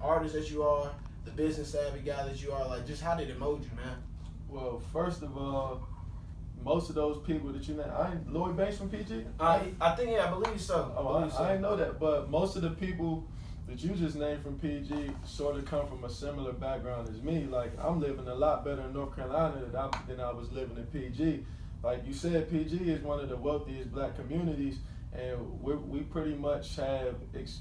artist that you are, the business savvy guy that you are? Like, just how did it mold you, man? Well, first of all, most of those people that you know, I ain't Lloyd Banks from PG. I think I believe so. I didn't know that, but most of the people that you just named from PG sort of come from a similar background as me. Like, I'm living a lot better in North Carolina than I was living in PG. Like you said, PG is one of the wealthiest black communities, and we pretty much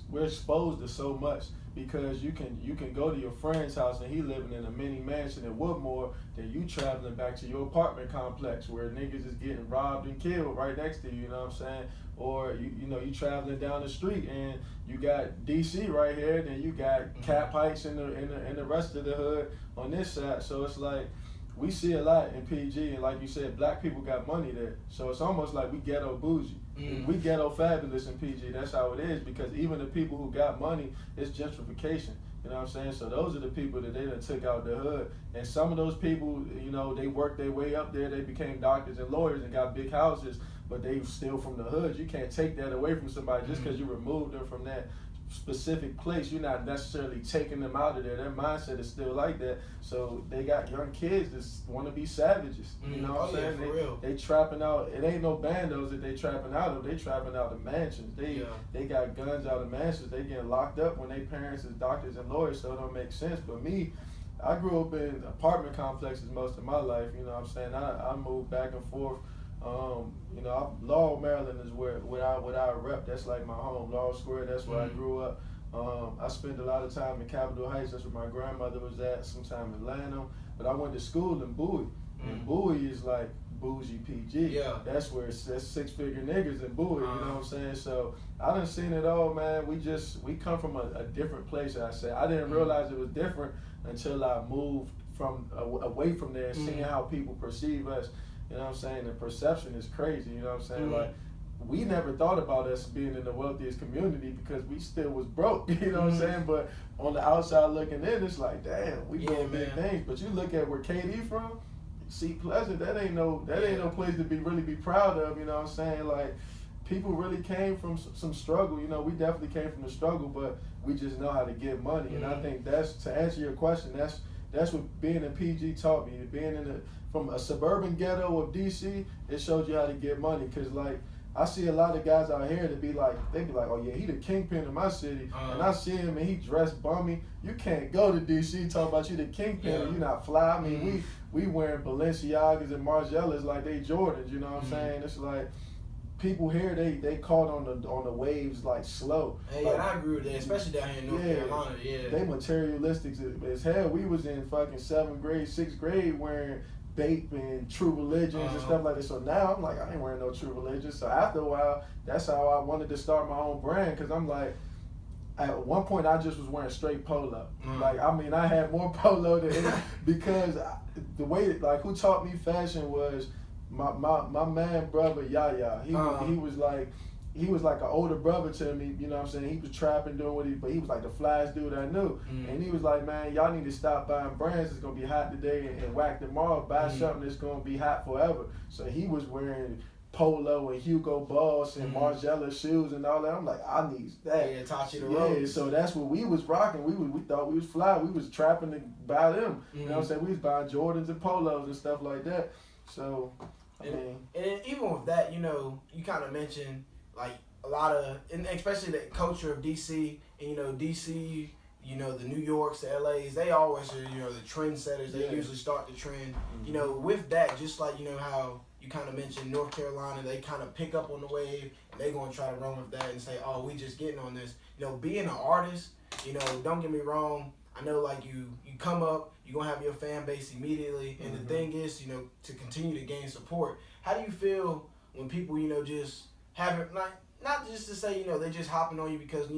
we're exposed to so much, because you can go to your friend's house and he living in a mini mansion in Woodmore, then you traveling back to your apartment complex where niggas is getting robbed and killed right next to you, you know what I'm saying? Or you traveling down the street and you got DC right here, then you got Cap Heights in the rest of the hood on this side. So it's like, we see a lot in PG, and like you said, black people got money there. So it's almost like we ghetto bougie. We ghetto fabulous in PG. That's how it is, because even the people who got money, it's gentrification. You know what I'm saying? So those are the people that they done took out the hood. And some of those people, they worked their way up there. They became doctors and lawyers and got big houses, but they still from the hood. You can't take that away from somebody just because you removed them from that specific place. You're not necessarily taking them out of there. Their mindset is still like that. So they got young kids that want to be savages. You know what I'm saying? For real. They trapping out. It ain't no bandos that they trapping out of. They trapping out of mansions. They got guns out of mansions. They getting locked up when their parents is doctors and lawyers, so it don't make sense. But me, I grew up in apartment complexes most of my life. You know what I'm saying? I moved back and forth. Laurel, Maryland is where I rep. That's like my home. Laurel Square, that's where I grew up. I spent a lot of time in Capitol Heights. That's where my grandmother was at, sometime in Lanham. But I went to school in Bowie. And Bowie is like bougie PG. Yeah. That's six-figure niggas in Bowie, you know what I'm saying? So I done seen it all, man. We come from a different place, I say. I didn't realize it was different until I moved away from there and seeing how people perceive us. You know what I'm saying? The perception is crazy, you know what I'm saying? Like, we never thought about us being in the wealthiest community because we still was broke, you know what I'm saying? But on the outside looking in, it's like, damn, we doing big things. But you look at where KD from, see Pleasant, that ain't no place to really be proud of, you know what I'm saying? Like, people really came from some struggle, we definitely came from the struggle, but we just know how to get money. And I think that's, to answer your question, that's what being in PG taught me. Being from a suburban ghetto of DC, it showed you how to get money. Cause like, I see a lot of guys out here that be like, oh yeah, he the kingpin in my city. And I see him and he dressed bummy. You can't go to DC talk about you the kingpin and you not fly. I mean, we wearing Balenciagas and Margielas like they Jordans, you know what I'm saying? It's like, people here, they caught on the waves like slow. Hey, like, and I agree with that, especially down here in North Carolina. Yeah, they materialistic as hell. We was in fucking 7th grade, 6th grade wearing Bape and True Religions and stuff like that. So now I'm like, I ain't wearing no True Religions. So after a while, that's how I wanted to start my own brand, because I'm like, at one point I just was wearing straight polo. Like, I mean, I had more polo than because the way who taught me fashion was my man brother Yaya. He was like an older brother to me, you know what I'm saying? He was trapping, doing but he was like the flyest dude I knew. And he was like, man, y'all need to stop buying brands that's gonna be hot today and whack tomorrow. Buy something that's gonna be hot forever. So he was wearing Polo and Hugo Boss and Margiela shoes and all that. I'm like, I need that. Yeah, taught you the ropes. Yeah, so that's what we was rocking. We thought we was fly. We was trapping to buy them. You know what I'm saying? We was buying Jordans and Polos and stuff like that. So, and even with that, you kind of mentioned like a lot of, and especially the culture of DC, and DC, the New Yorks, the LAs, they always are, the trendsetters. They usually start the trend. With that, just like how you kind of mentioned North Carolina, they kind of pick up on the wave and they gonna try to run with that and say, oh, we just getting on this. Being an artist, don't get me wrong. I know, like, you come up, you're going to have your fan base immediately. And the thing is, to continue to gain support. How do you feel when people, just haven't, like, not just to say, they just hopping on you because,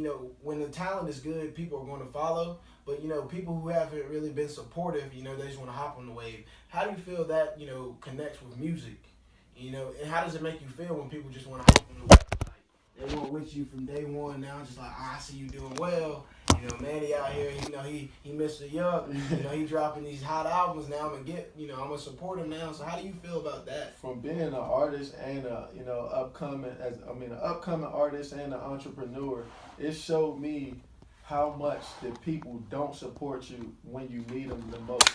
when the talent is good, people are going to follow. But, people who haven't really been supportive, they just want to hop on the wave. How do you feel that, connects with music? And how does it make you feel when people just want to hop on the wave? Like, they weren't with you from day one. Now it's just like, I see you doing well. Manny out here, he Mr. Yuck. He dropping these hot albums now. I'm gonna support him now. So how do you feel about that? From being an artist and an upcoming artist and an entrepreneur, it showed me how much that people don't support you when you need them the most.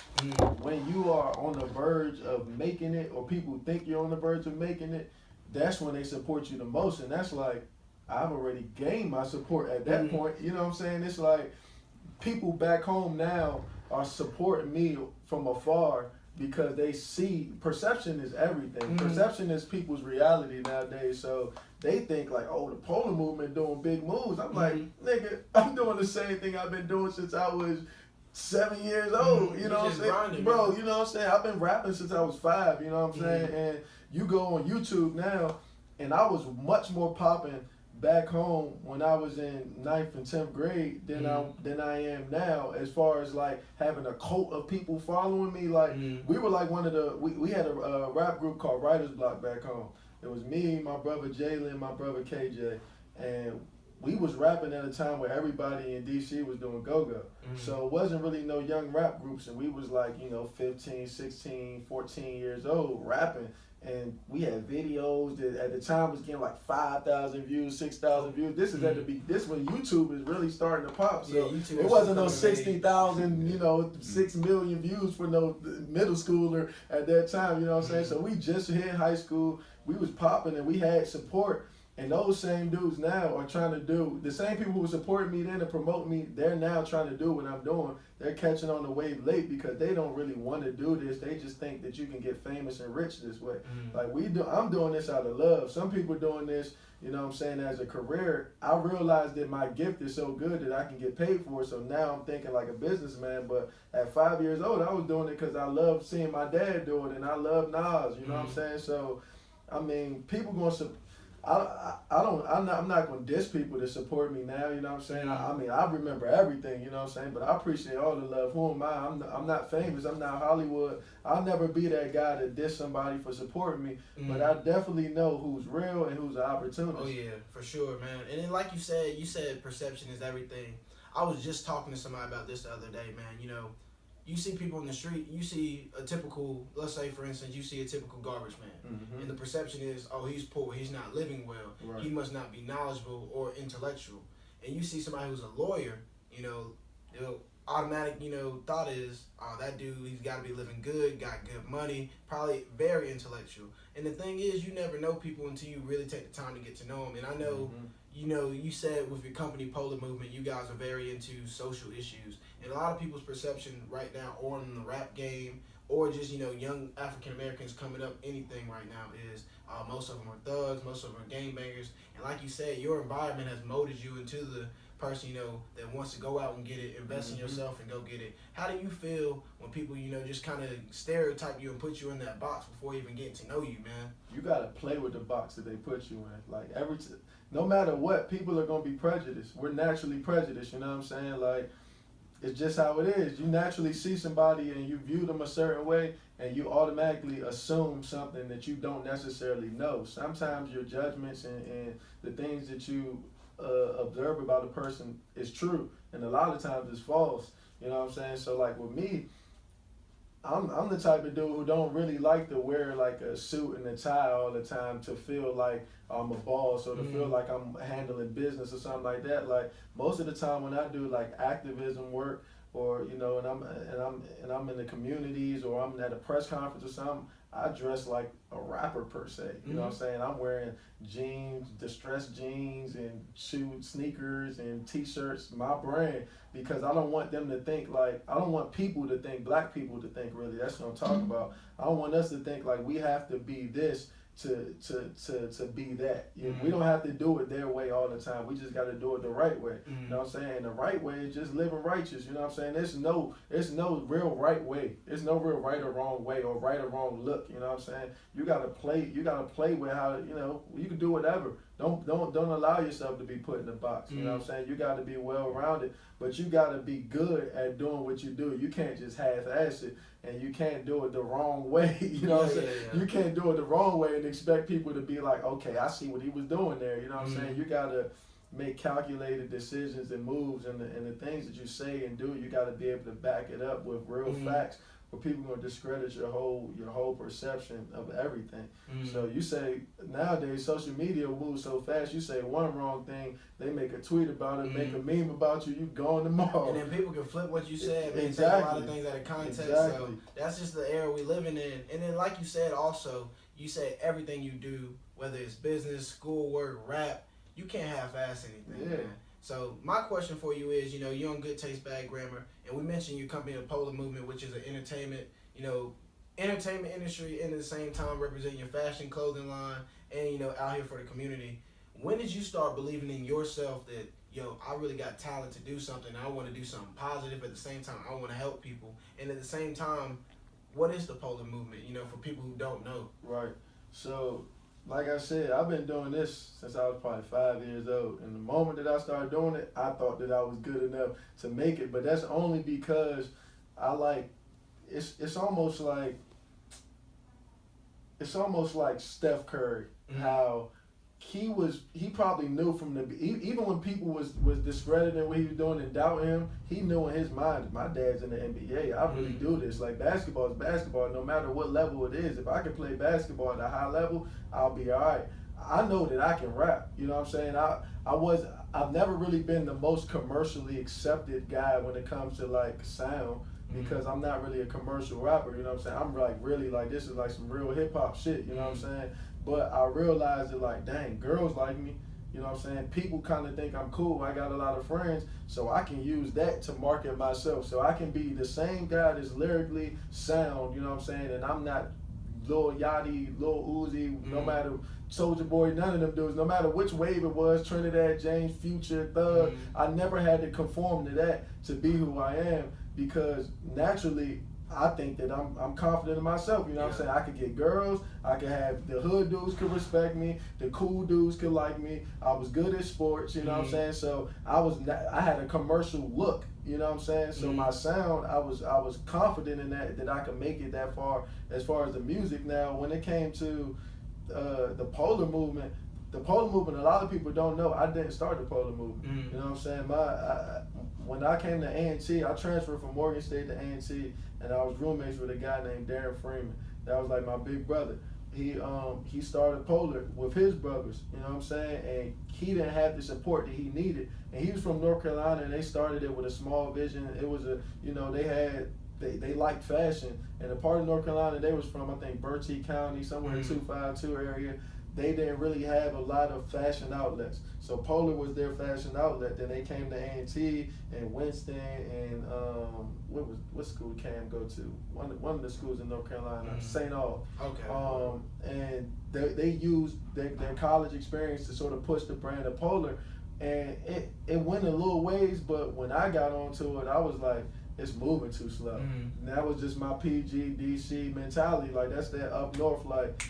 When you are on the verge of making it, or people think you're on the verge of making it, that's when they support you the most. And that's like, I've already gained my support at that point. You know what I'm saying? It's like people back home now are supporting me from afar because they see perception is everything. Perception is people's reality nowadays. So they think like, oh, the polar movement doing big moves. I'm like, nigga, I'm doing the same thing I've been doing since I was 7 years old. You know what I'm saying? Grinding, bro, you know what I'm saying? I've been rapping since I was 5, you know what I'm saying? And you go on YouTube now, and I was much more popping back home when I was in 9th and 10th grade than I am now, as far as like having a cult of people following me. Like we were like one of the we had a rap group called Writer's Block back home. It was me, my brother Jalen, my brother KJ, and we was rapping at a time where everybody in DC was doing go-go. So it wasn't really no young rap groups, and we was like, 15, 16, 14 years old rapping. And we had videos that at the time was getting like 5,000 views, 6,000 views. This is this when YouTube is really starting to pop. So it wasn't no 60,000, 6 million views for no middle schooler at that time. You know what I'm saying? So we just hit high school. We was popping and we had support. And those same dudes now are trying to do, the same people who were supporting me then to promote me, they're now trying to do what I'm doing. They're catching on the wave late because they don't really want to do this. They just think that you can get famous and rich this way. Like I'm doing this out of love. Some people doing this, as a career. I realized that my gift is so good that I can get paid for it. So now I'm thinking like a businessman. But at 5 years old, I was doing it because I love seeing my dad do it, and I love Nas. You know what I'm saying? So, I mean, people going to. I'm not gonna diss people that support me now, you know what I'm saying? I mean, I remember everything, you know what I'm saying? But I appreciate all the love. Who am I? I'm not famous. I'm not Hollywood. I'll never be that guy to diss somebody for supporting me. But I definitely know who's real and who's an opportunist. Oh yeah, for sure, man. And then like you said perception is everything. I was just talking to somebody about this the other day, man. You see people in the street, you see a typical, let's say for instance, you see a typical garbage man. And the perception is, oh, he's poor, he's not living well, he must not be knowledgeable or intellectual. And you see somebody who's a lawyer, the automatic, thought is, oh, that dude, he's got to be living good, got good money, probably very intellectual. And the thing is, you never know people until you really take the time to get to know them. And I know, you said with your company, Polar Movement, you guys are very into social issues. And a lot of people's perception right now, or in the rap game, or just, young African Americans coming up, anything right now is most of them are thugs, most of them are gangbangers. And like you said, your environment has molded you into the person, that wants to go out and get it, invest in yourself and go get it. How do you feel when people, just kind of stereotype you and put you in that box before even getting to know you, man? You got to play with the box that they put you in. Like, no matter what, people are going to be prejudiced. We're naturally prejudiced, you know what I'm saying? Like, it's just how it is. You naturally see somebody and you view them a certain way and you automatically assume something that you don't necessarily know. Sometimes your judgments and the things that you observe about a person is true, and a lot of times it's false. You know what I'm saying? So like with me, I'm the type of dude who don't really like to wear like a suit and a tie all the time to feel like I'm a boss or to feel like I'm handling business or something like that. Like most of the time when I do like activism work or and I'm in the communities or I'm at a press conference or something, I dress like a rapper per se. You know what I'm saying? I'm wearing jeans, distressed jeans and sneakers and t-shirts, my brand, because I don't want them to think like, I don't want people to think, black people to think really, that's what I'm talking about. I don't want us to think like we have to be this to be that. We don't have to do it their way all the time. We just got to do it the right way. You know what I'm saying? And the right way is just living righteous. You know what I'm saying? There's no real right way. There's no real right or wrong way or right or wrong look. You know what I'm saying? You gotta play with how you can do whatever. Don't allow yourself to be put in a box. You know what I'm saying? You gotta be well rounded, but you gotta be good at doing what you do. You can't just half-ass it. And you can't do it the wrong way, you know what I'm saying? Yeah. You can't do it the wrong way and expect people to be like, okay, I see what he was doing there, you know what I'm saying? You got to make calculated decisions and moves, and the things that you say and do, you got to be able to back it up with real facts. but people gonna discredit your whole perception of everything. Mm. So you say nowadays social media moves so fast. You say one wrong thing, they make a tweet about it, make a meme about you. You gone tomorrow. And then people can flip what you said. They Exactly. take a lot of things out of context. Exactly. So that's just the era we living in. And then like you said, also you say everything you do, whether it's business, schoolwork, rap, you can't half-ass anything. Yeah. Man. So my question for you is, you're on Good Taste Bad Grammar, and we mentioned your company, the Polar Movement, which is an entertainment industry, and at the same time representing your fashion clothing line, and out here for the community. When did you start believing in yourself that I really got talent to do something? I want to do something positive. At the same time, I want to help people, and at the same time, what is the Polar Movement? For people who don't know. Right. So, like I said, I've been doing this since I was probably 5 years old. And the moment that I started doing it, I thought that I was good enough to make it. But that's only because it's almost like Steph Curry, how he probably knew from even when people was discrediting what he was doing and doubting him, he knew in his mind, my dad's in the NBA, I really do this. Like, basketball is basketball, no matter what level it is. If I can play basketball at a high level, I'll be all right. I know that I can rap, you know what I'm saying? I've never really been the most commercially accepted guy when it comes to like sound, because I'm not really a commercial rapper, you know what I'm saying? I'm like really like, this is like some real hip hop shit, you know what I'm saying? But I realized that, like, dang, girls like me, you know what I'm saying? People kind of think I'm cool. I got a lot of friends, so I can use that to market myself. So I can be the same guy that's lyrically sound, you know what I'm saying? And I'm not Lil Yachty, Lil Uzi, no matter Soulja Boy, none of them dudes, no matter which wave it was, Trinidad, James, Future, Thug, I never had to conform to that to be who I am, because naturally, I think that I'm confident in myself, you know what I'm saying? I could get girls, I could have the hood dudes could respect me, the cool dudes could like me, I was good at sports, you know what I'm saying? So I had a commercial look, you know what I'm saying? So my sound, I was confident in that I could make it that far as the music. Now, when it came to the Polar Movement, a lot of people don't know, I didn't start the Polar Movement, you know what I'm saying? When I came to A&T, I transferred from Morgan State to A&T, and I was roommates with a guy named Darren Freeman. That was like my big brother. He started Polar with his brothers, you know what I'm saying? And he didn't have the support that he needed. And he was from North Carolina, and they started it with a small vision. It was they liked fashion. And the part of North Carolina they was from, I think, Bertie County, somewhere in 252 area, they didn't really have a lot of fashion outlets. So Polar was their fashion outlet. Then they came to A&T and Winston and what school did Cam go to? One of the schools in North Carolina, St. Aug. Okay. And they used their college experience to sort of push the brand of Polar, and it went a little ways. But when I got onto it, I was like, it's moving too slow. And that was just my PG DC mentality. Like, that's that up north, like.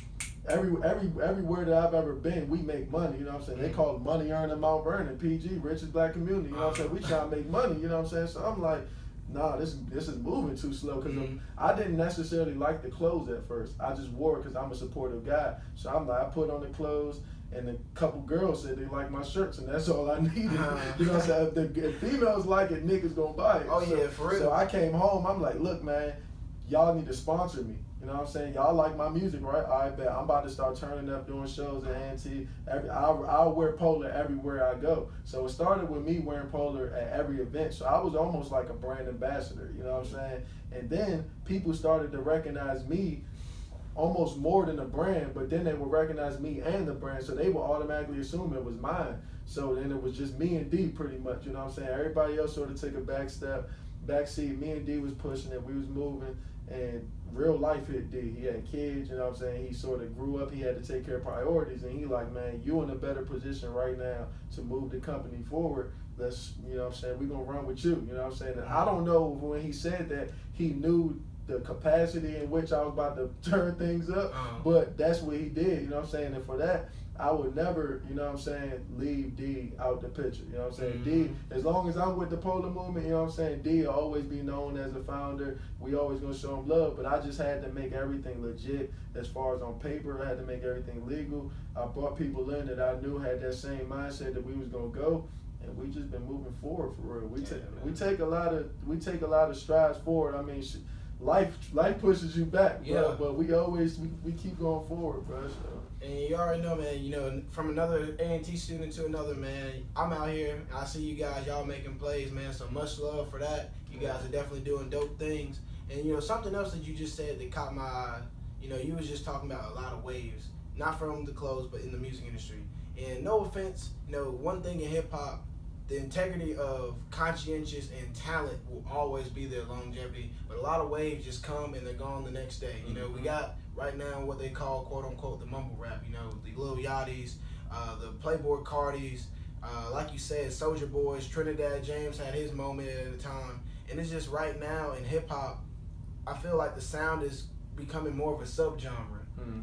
Everywhere that I've ever been, we make money, you know what I'm saying? They call it money earning Mount Vernon, PG, richest black community, you know what I'm saying? We try to make money, you know what I'm saying? So I'm like, nah, this is moving too slow, because I didn't necessarily like the clothes at first. I just wore it because I'm a supportive guy. So I'm like, I put on the clothes, and a couple girls said they like my shirts, and that's all I needed. You know what I'm saying? If females like it, niggas gonna buy it. Oh, yeah, for real. So I came home, I'm like, look, man, y'all need to sponsor me. You know what I'm saying? Y'all like my music, right? All right, bet. I'm about to start turning up, doing shows at A&T. I'll wear Polar everywhere I go. So it started with me wearing Polar at every event. So I was almost like a brand ambassador, you know what I'm saying? And then people started to recognize me almost more than the brand, but then they would recognize me and the brand, so they would automatically assume it was mine. So then it was just me and D pretty much, you know what I'm saying? Everybody else sort of took a back seat. Me and D was pushing it, we was moving, and real life hit D. He had kids, you know what I'm saying? He sort of grew up, he had to take care of priorities, and he like, man, you in a better position right now to move the company forward. Let's, you know what I'm saying, we're gonna run with you, you know what I'm saying? And I don't know when he said that, he knew the capacity in which I was about to turn things up, but that's what he did, you know what I'm saying? And for that, I would never, you know what I'm saying, leave D out the picture, you know what I'm saying? D, as long as I'm with the Polar Movement, you know what I'm saying, D will always be known as a founder. We always gonna show him love, but I just had to make everything legit as far as on paper. I had to make everything legal. I brought people in that I knew had that same mindset that we was gonna go, and we just been moving forward for real. We take a lot of strides forward. I mean, life pushes you back, Yeah. But we keep going forward, bro. So. And you already know, man, you know, from another A&T student to another, man, I'm out here, and I see you guys, y'all making plays, man, so much love for that. You guys are definitely doing dope things. And, you know, something else that you just said that caught my eye, you know, you was just talking about a lot of waves, not from the clothes, but in the music industry. And no offense, you know, one thing in hip-hop, the integrity of conscientious and talent will always be there, longevity. But a lot of waves just come and they're gone the next day. You know, we got right now what they call, quote unquote, the mumble rap. You know, the Lil Yachty's, the Playboy Cardis, like you said, Soulja Boys, Trinidad James had his moment at a time. And it's just right now in hip hop, I feel like the sound is becoming more of a subgenre.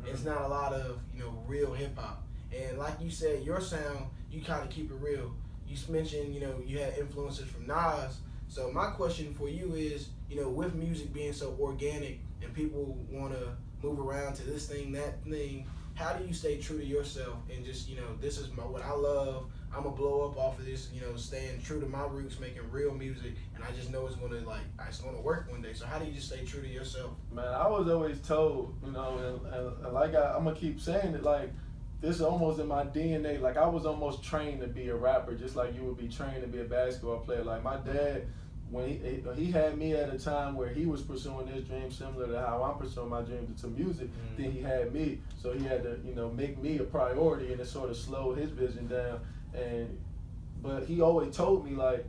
It's not a lot of, you know, real hip hop. And like you said, your sound, you kind of keep it real. You mentioned, you know, you had influences from Nas. So my question for you is, you know, with music being so organic and people want to move around to this thing, that thing, how do you stay true to yourself and just, you know, this is what I love. I'm going to blow up off of this, you know, staying true to my roots, making real music. And I just know it's going to work one day. So how do you just stay true to yourself? Man, I was always told, you know, and like I'm going to keep saying it, like, this is almost in my DNA. Like, I was almost trained to be a rapper, just like you would be trained to be a basketball player. Like, my dad, when he had me at a time where he was pursuing his dream similar to how I'm pursuing my dream to music, then he had me. So he had to, you know, make me a priority, and it sort of slowed his vision down. But he always told me, like,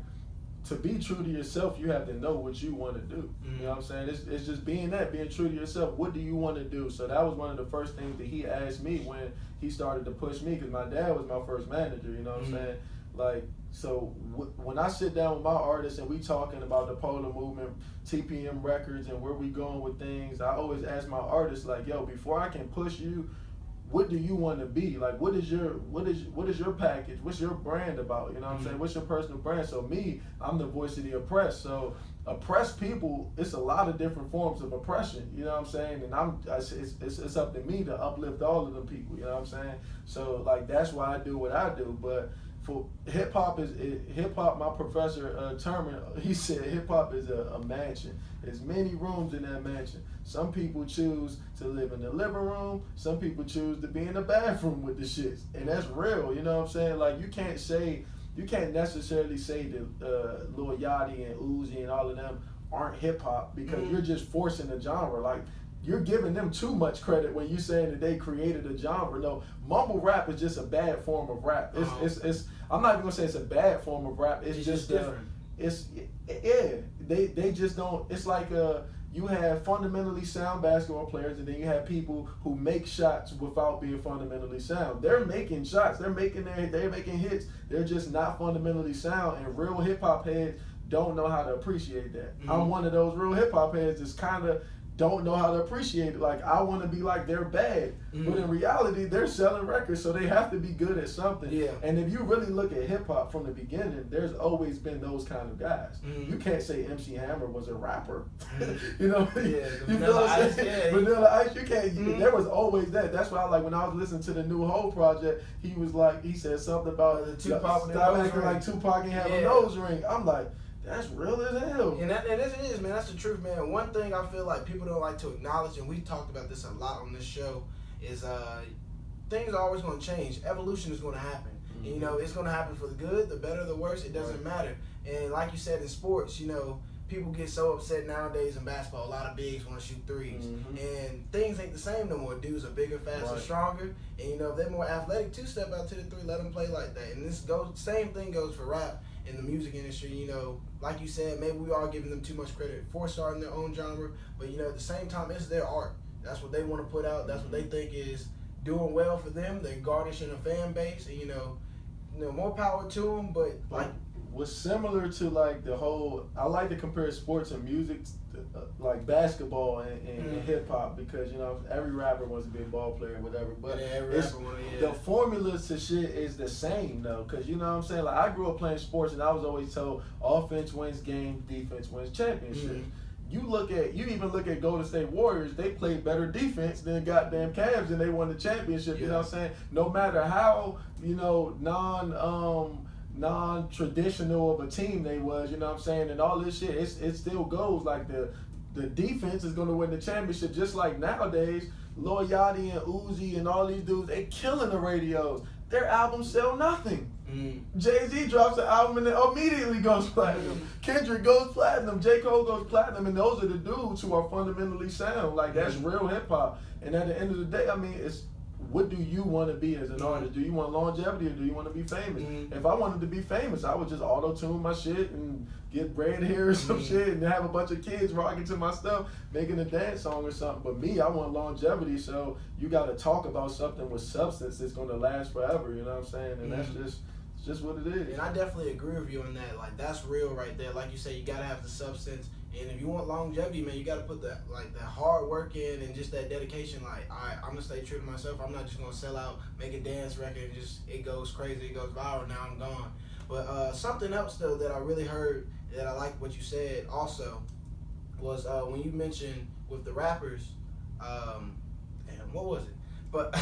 to be true to yourself, you have to know what you want to do. You know what I'm saying? It's just being true to yourself. What do you want to do? So that was one of the first things that he asked me when he started to push me, because my dad was my first manager, you know what I'm saying? Like, so when I sit down with my artists and we talking about the polar movement, TPM records, and where we going with things, I always ask my artists, like, yo, before I can push you, what do you want to be? Like, what is your package? What's your brand about? You know what I'm saying? What's your personal brand? So me, I'm the voice of the oppressed. So oppressed people, it's a lot of different forms of oppression. You know what I'm saying? And it's up to me to uplift all of them people. You know what I'm saying? So like, that's why I do what I do. But for hip hop, my professor Terman, he said hip hop is a mansion. There's many rooms in that mansion. Some people choose to live in the living room. Some people choose to be in the bathroom with the shits, and that's real. You know what I'm saying? Like, you can't necessarily say that Lil Yachty and Uzi and all of them aren't hip hop, because you're just forcing a genre. Like, you're giving them too much credit when you're saying that they created a genre. No, mumble rap is just a bad form of rap. It's I'm not even gonna say it's a bad form of rap. It's just different. They just don't. It's like you have fundamentally sound basketball players, and then you have people who make shots without being fundamentally sound. They're making shots. They're making hits. They're just not fundamentally sound. And real hip hop heads don't know how to appreciate that. I'm one of those real hip hop heads that's kind of don't know how to appreciate it. Like, I want to be like, they're bad, but in reality, they're selling records, so they have to be good at something. Yeah. And if you really look at hip hop from the beginning, there's always been those kind of guys. You can't say MC Hammer was a rapper. You know, you feel what I'm saying? Vanilla Ice, you can't. There was always that. That's why, like, when I was listening to the New Hov project, he said something about the Tupac stop acting like Tupac and have a nose ring. I'm like, that's real as hell. And it is, man. That's the truth, man. One thing I feel like people don't like to acknowledge, and we talked about this a lot on this show, is things are always going to change. Evolution is going to happen. And, you know, it's going to happen for the good, the better, the worse. It doesn't matter. And like you said, in sports, you know, people get so upset nowadays in basketball. A lot of bigs want to shoot threes. And things ain't the same no more. Dudes are bigger, faster, stronger. And, you know, if they're more athletic, step out to the three, let them play like that. And same thing goes for rap. In the music industry, you know, like you said, maybe we are giving them too much credit for starting their own genre, but, you know, at the same time, it's their art. That's what they want to put out. That's what they think is doing well for them. They're garnishing a fan base, and, you know, more power to them. But like, what's similar to, like, the whole, I like to compare sports and music, like basketball and hip hop, because, you know, every rapper wants to be a ball player or whatever, but the formulas to shit is the same though, because, you know what I'm saying, like, I grew up playing sports and I was always told offense wins games, defense wins championships. You even look at Golden State Warriors, they played better defense than goddamn Cavs, and they won the championship. You know what I'm saying? No matter how, you know, non-traditional of a team they was, you know what I'm saying, and all this shit, it still goes like the defense is gonna win the championship. Just like nowadays, Lil Yachty and Uzi and all these dudes, they killing the radios. Their albums sell nothing. Jay-Z drops an album and it immediately goes platinum. Kendrick goes platinum. J. Cole goes platinum. And those are the dudes who are fundamentally sound. Like, that's real hip-hop. And at the end of the day, I mean, it's what do you want to be as an artist? Do you want longevity or do you want to be famous? If I wanted to be famous, I would just auto-tune my shit and get red hair or some shit and have a bunch of kids rocking to my stuff, making a dance song or something. But me, I want longevity, so you got to talk about something with substance that's going to last forever, you know what I'm saying? And that's just what it is. And I definitely agree with you on that. Like, that's real right there. Like you say, you gotta have the substance. And if you want longevity, man, you gotta put that hard work in and just that dedication. Like, all right, I'm gonna stay true to myself. I'm not just gonna sell out, make a dance record, and just it goes crazy, it goes viral. Now I'm gone. But something else though that I really heard that I like what you said also was when you mentioned with the rappers. Damn, what was it? But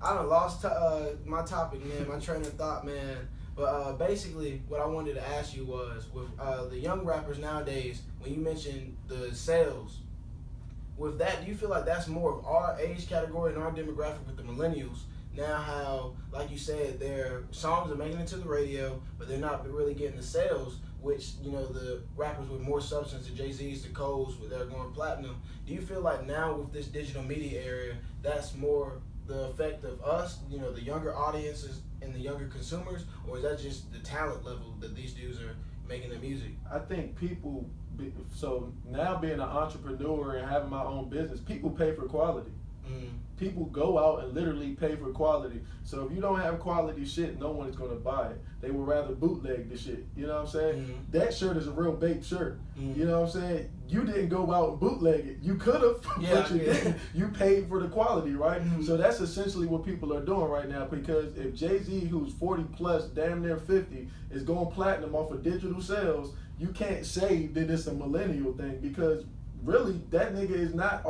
I done lost my topic, man. My train of thought, man. But basically, what I wanted to ask you was, with the young rappers nowadays, when you mentioned the sales, with that, do you feel like that's more of our age category and our demographic with the millennials? Now how, like you said, their songs are making it to the radio, but they're not really getting the sales, which, you know, the rappers with more substance, the Jay-Z's, the Coles, they're going platinum. Do you feel like now with this digital media area, that's more the effect of us, you know, the younger audiences and the younger consumers, or is that just the talent level that these dudes are making their music? I think people, so now being an entrepreneur and having my own business, people pay for quality. People go out and literally pay for quality. So if you don't have quality shit, no one is going to buy it. They would rather bootleg the shit. You know what I'm saying? That shirt is a real baked shirt. You know what I'm saying? You didn't go out and bootleg it. You could have, but you didn't. You paid for the quality, right? So that's essentially what people are doing right now, because if Jay-Z, who's 40 plus, damn near 50, is going platinum off of digital sales, you can't say that it's a millennial thing, because really, that nigga is not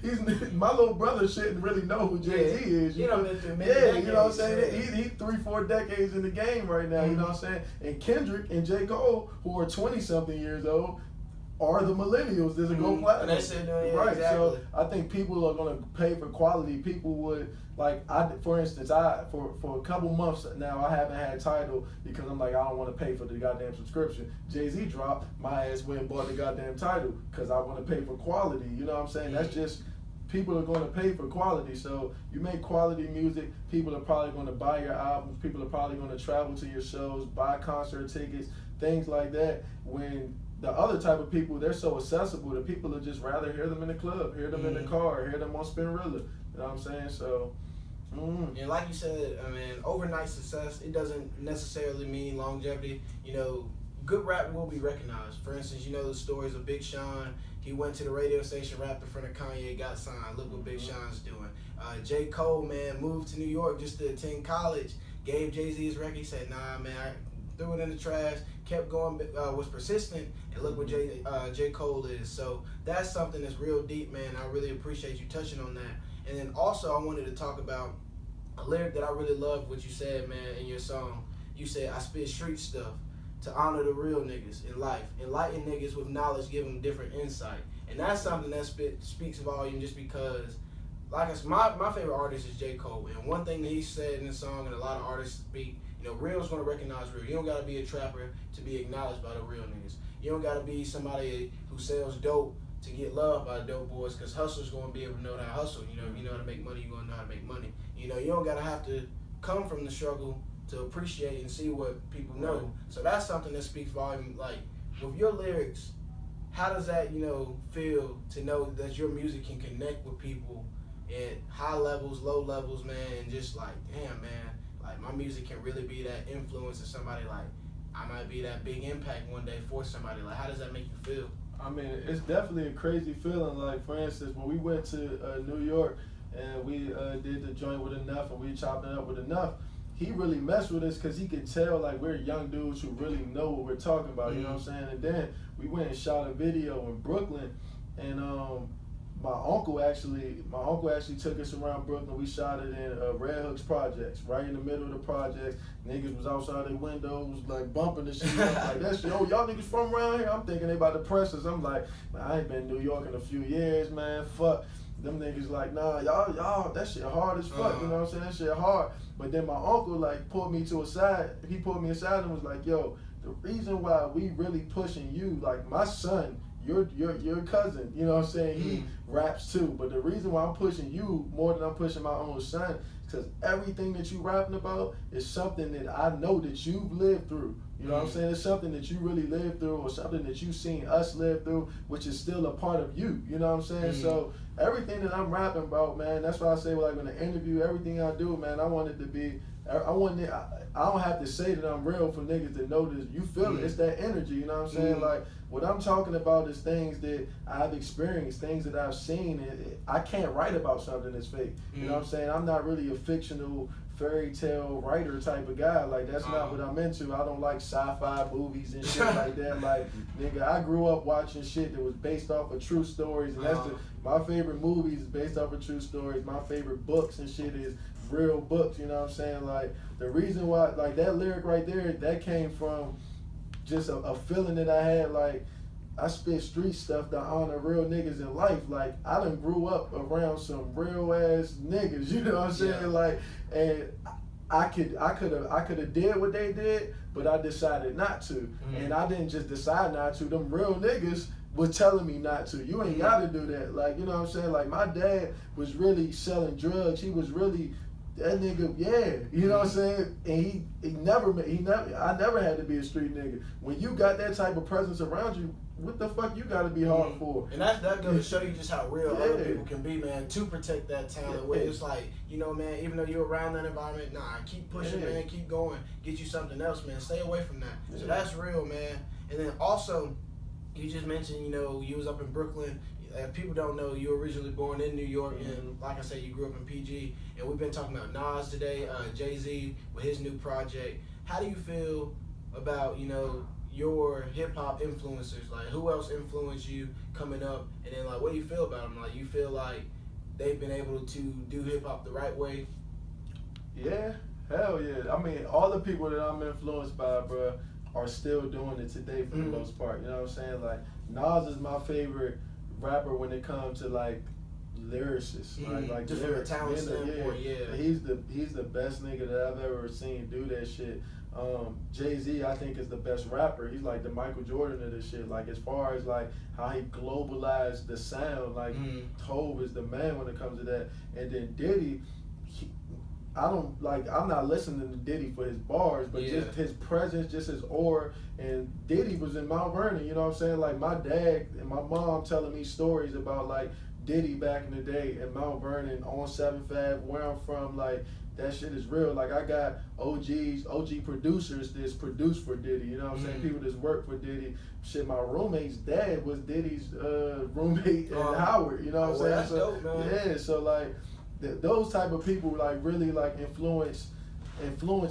he's my little brother shouldn't really know who Jay-Z is. You know what I'm saying? He's 3-4 decades in the game right now, you know what I'm saying? And Kendrick and J. Cole, who are 20-something years old, are the millennials that go platinum. Right, exactly. So I think people are going to pay for quality. People would, like, for instance, for a couple months now, I haven't had Tidal because I'm like, I don't want to pay for the goddamn subscription. Jay-Z dropped, my ass went and bought the goddamn Tidal because I want to pay for quality. You know what I'm saying? That's just, people are going to pay for quality. So you make quality music, people are probably going to buy your albums, people are probably going to travel to your shows, buy concert tickets, things like that. When the other type of people, they're so accessible that people would just rather hear them in the club, hear them in the car, hear them on Spinrilla. You know what I'm saying? So, and like you said, I mean, overnight success, it doesn't necessarily mean longevity. You know, good rap will be recognized. For instance, you know the stories of Big Sean. He went to the radio station, rapped in front of Kanye, got signed. Look what Big Sean's doing. J. Cole, man, moved to New York just to attend college, gave Jay-Z his record. He said, nah, man, I threw it in the trash, kept going, was persistent, and look what J. Cole is. So that's something that's real deep, man. I really appreciate you touching on that. And then also I wanted to talk about a lyric that I really love what you said, man, in your song. You said, I spit street stuff to honor the real niggas in life. Enlighten niggas with knowledge, give them different insight. And that's something that speaks volume, just because, like I said, my favorite artist is J. Cole. And one thing that he said in the song, and a lot of artists speak, you know, real's gonna recognize real. You don't gotta be a trapper to be acknowledged by the real niggas. You don't gotta be somebody who sells dope to get loved by the dope boys, because hustlers gonna be able to know how to hustle. You know, if you know how to make money, you're gonna know how to make money. You know, you don't gotta have to come from the struggle to appreciate and see what people know. Right. So that's something that speaks volume. Like, with your lyrics, how does that, you know, feel to know that your music can connect with people at high levels, low levels, man, and just like, damn, man, like my music can really be that influence of somebody. Like, I might be that big impact one day for somebody. Like, how does that make you feel? I mean, it's definitely a crazy feeling. Like, for instance, when we went to New York and we did the joint with Enough and we chopped it up with Enough, he really messed with us because he could tell, like, we're young dudes who really know what we're talking about, you know what I'm saying? And then we went and shot a video in Brooklyn, and my uncle actually took us around Brooklyn. We shot it in Red Hook's projects, right in the middle of the projects. Niggas was outside their windows, like bumping the shit up, like that shit. Oh, y'all niggas from around here? I'm thinking they about to press us. I'm like, man, I ain't been in New York in a few years, man. Fuck. Them niggas like, nah, y'all, that shit hard as fuck. You know what I'm saying? That shit hard. But then my uncle like pulled me to a side. He pulled me aside and was like, yo, the reason why we really pushing you, like my son, your cousin, you know what I'm saying? He raps too. But the reason why I'm pushing you more than I'm pushing my own son, because everything that you rapping about is something that I know that you've lived through. You know what I'm saying? It's something that you really lived through, or something that you've seen us live through, which is still a part of you. You know what I'm saying? So everything that I'm rapping about, man, that's why I say, like, in the interview, everything I do, man, I want it to be, I don't have to say that I'm real for niggas to know this. You feel it. It's that energy, you know what I'm saying? Like, what I'm talking about is things that I've experienced, things that I've seen. I can't write about something that's fake. You know what I'm saying? I'm not really a fictional fairy tale writer type of guy. Like, that's not what I'm into. I don't like sci-fi movies and shit like that. Like, nigga, I grew up watching shit that was based off of true stories, and that's my favorite movies is based off of true stories. My favorite books and shit is real books, you know what I'm saying? Like, the reason why, like, that lyric right there, that came from just a feeling that I had. Like, I spit street stuff to honor real niggas in life. Like, I done grew up around some real ass niggas, you know what I'm saying? Like, and I could have did what they did, but I decided not to. And I didn't just decide not to. Them real niggas was telling me not to. You ain't gotta do that. Like, you know what I'm saying? Like, my dad was really selling drugs. He was really that nigga, you know what I'm saying? And I never had to be a street nigga. When you got that type of presence around you, what the fuck you gotta be hard for? And that goes to show you just how real other people can be, man, to protect that talent. Where it's like, you know, man, even though you're around that environment, nah, keep pushing, man, keep going, get you something else, man, stay away from that. So that's real, man. And then also, you just mentioned, you know, you was up in Brooklyn. If people don't know, you were originally born in New York, and like I said, you grew up in PG. And we've been talking about Nas today, Jay-Z with his new project. How do you feel about, you know, your hip hop influencers? Like, who else influenced you coming up? And then, like, what do you feel about them? Like, you feel like they've been able to do hip hop the right way? Yeah, hell yeah. I mean, all the people that I'm influenced by, bro, are still doing it today for the most part. You know what I'm saying? Like, Nas is my favorite rapper when it comes to like lyricists, like just from a talent standpoint, he's the best nigga that I've ever seen do that shit. Jay-Z, I think, is the best rapper. He's like the Michael Jordan of this shit. Like, as far as like how he globalized the sound, like Hov is the man when it comes to that. And then Diddy, I'm not listening to Diddy for his bars, but just his presence, just his aura. And Diddy was in Mount Vernon, you know what I'm saying? Like, my dad and my mom telling me stories about like Diddy back in the day in Mount Vernon on 7th Ave, where I'm from. Like, that shit is real. Like, I got OG producers that's produced for Diddy, you know what I'm saying? People that's worked for Diddy. Shit, my roommate's dad was Diddy's roommate in Howard, you know what I'm saying? That's dope, man. Yeah, so like, those type of people like really like influence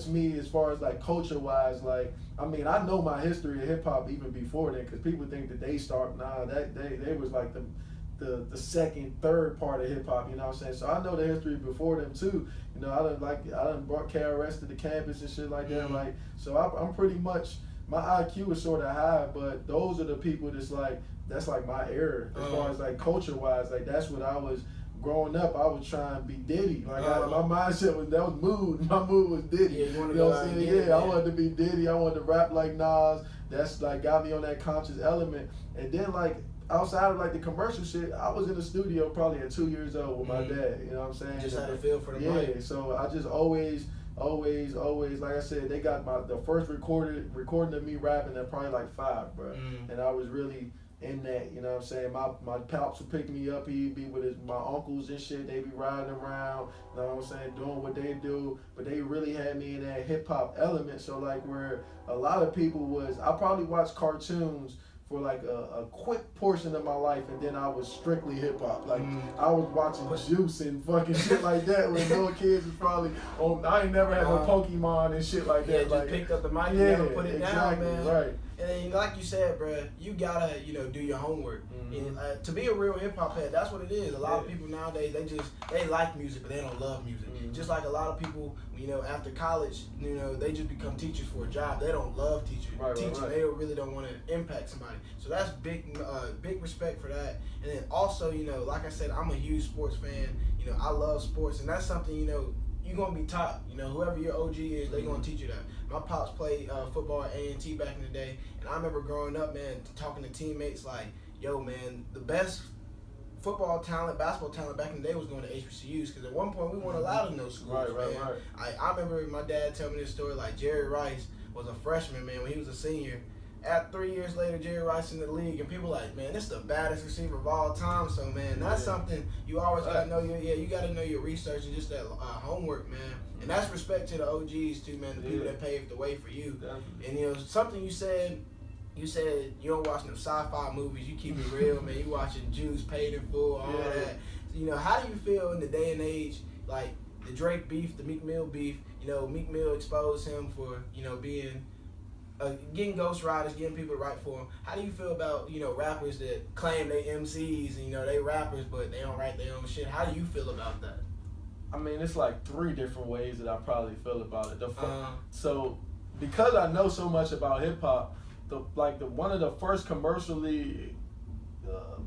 me as far as like culture wise. Like, I mean, I know my history of hip hop even before then, because people think that they start they was like the second, third part of hip hop, you know what I'm saying? So I know the history before them too. You know, I done brought KRS to the campus and shit like that. Like, so I'm pretty much, my IQ is sort of high, but those are the people that's like my era as far as like culture wise. Like, that's what I was. Growing up, I was trying to be Diddy. Like, my mindset was, that was mood. My mood was Diddy. Yeah, you know what I'm saying? I wanted to be Diddy. I wanted to rap like Nas. That's like got me on that conscious element. And then like outside of like the commercial shit, I was in the studio probably at 2 years old with my dad. You know what I'm saying? Just had a feel for the mic. Yeah. So I just always, like I said, they got the first recording of me rapping at probably like 5, bro. And I was really in that, you know what I'm saying? My pops would pick me up. He'd be with my uncles and shit. They be riding around, you know what I'm saying, doing what they do. But they really had me in that hip hop element. So like, where a lot of people was, I probably watched cartoons for like a quick portion of my life, and then I was strictly hip hop. Like, I was watching Juice and fucking shit like that when little kids was probably on. I ain't never had no Pokemon and shit like that. Yeah, just picked up the mic and never put it down, man. Right. And then, like you said, bro, you gotta, do your homework. And to be a real hip hop head, that's what it is. A lot of people nowadays, they like music, but they don't love music. Just like a lot of people, after college, they just become teachers for a job. They don't love teaching. They really don't want to impact somebody. So that's big respect for that. And then also, like I said, I'm a huge sports fan. I love sports, and that's something, you're going to be taught. Whoever your OG is, they're going to teach you that. My pops played football at A&T back in the day, and I remember growing up, man, talking to teammates like, yo, man, the best football talent, basketball talent back in the day was going to HBCUs, because at one point we weren't allowed in those schools, man. I remember my dad telling me this story, like Jerry Rice was a freshman, man, when he was a senior. 3 years later, Jerry Rice in the league, and people like, man, this is the baddest receiver of all time. So, man, that's something you always got to know. You got to know your research and just that homework, man. And that's respect to the OGs too, man, the people that paved the way for you. Definitely. And something you said you don't watch no sci-fi movies. You keep it real, man. You watching Jews Paid in Full, all that. How do you feel in the day and age, like the Drake beef, the Meek Mill beef? Meek Mill exposed him for being getting ghostwriters, getting people to write for them. How do you feel about rappers that claim they MCs and they rappers but they don't write their own shit? How do you feel about that? I mean, it's like 3 different ways that I probably feel about it. So because I know so much about hip hop, one of the first commercially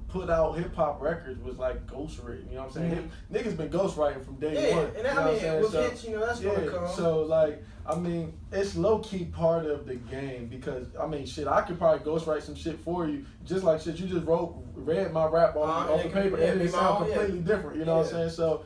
put out hip hop records was like ghostwritten. You know what I'm saying? Niggas been ghostwriting from day one. And with hits, that's gonna come. So it's low key part of the game, because shit, I could probably ghostwrite some shit for you, just like shit you just read my rap off the paper, and it sounds completely different. You know what I'm saying? So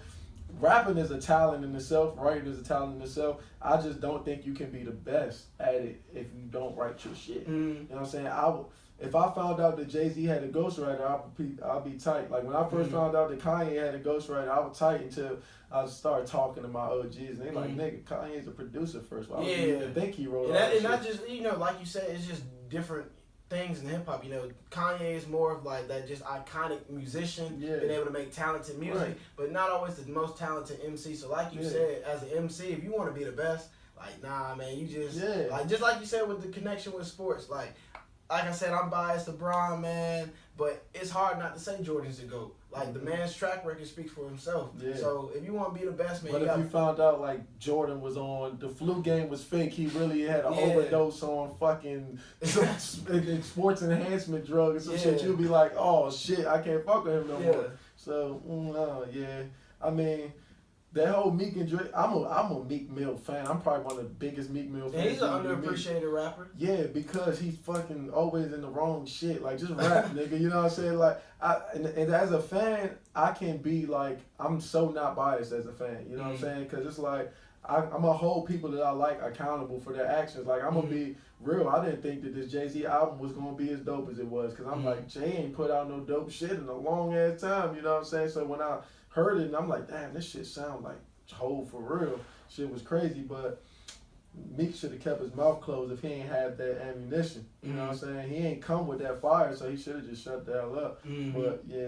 rapping is a talent in itself. Writing is a talent in itself. I just don't think you can be the best at it if you don't write your shit. You know what I'm saying? If I found out that Jay-Z had a ghostwriter, I'll be tight. Like when I first found out that Kanye had a ghostwriter, I was tight until I started talking to my OGs, and they like, nigga, Kanye's a producer first. Why would you even think he wrote all that shit? Not just, like you said, it's just different things in hip hop. Kanye is more of like that just iconic musician, being able to make talented music, but not always the most talented MC. So like you said, as an MC, if you want to be the best, like, nah, man, you just just like you said with the connection with sports, like I said, I'm biased to Bron, man, but it's hard not to say Jordan's the GOAT. Like, the man's track record speaks for himself. So, if you want to be the best, man, but if you found out, like, Jordan was on, the flu game was fake, he really had an overdose on fucking sports enhancement drug or some shit, you'd be like, oh, shit, I can't fuck with him no more. So, I mean, that whole Meek and Drake, I'm a Meek Mill fan. I'm probably one of the biggest Meek Mill fans. And he's an underappreciated rapper. Yeah, because he's fucking always in the wrong shit. Like, just rap, nigga. You know what I'm saying? Like, and as a fan, I can be like, I'm so not biased as a fan. You know what I'm saying? Because it's like, I'm going to hold people that I like accountable for their actions. Like, I'm going to be real. I didn't think that this Jay-Z album was going to be as dope as it was. Because I'm like, Jay ain't put out no dope shit in a long-ass time. You know what I'm saying? So when I heard it, and I'm like, damn, this shit sound like whole for real. Shit was crazy, but Meek should have kept his mouth closed if he ain't had that ammunition. You know what I'm saying? He ain't come with that fire, so he should have just shut the hell up. But yeah,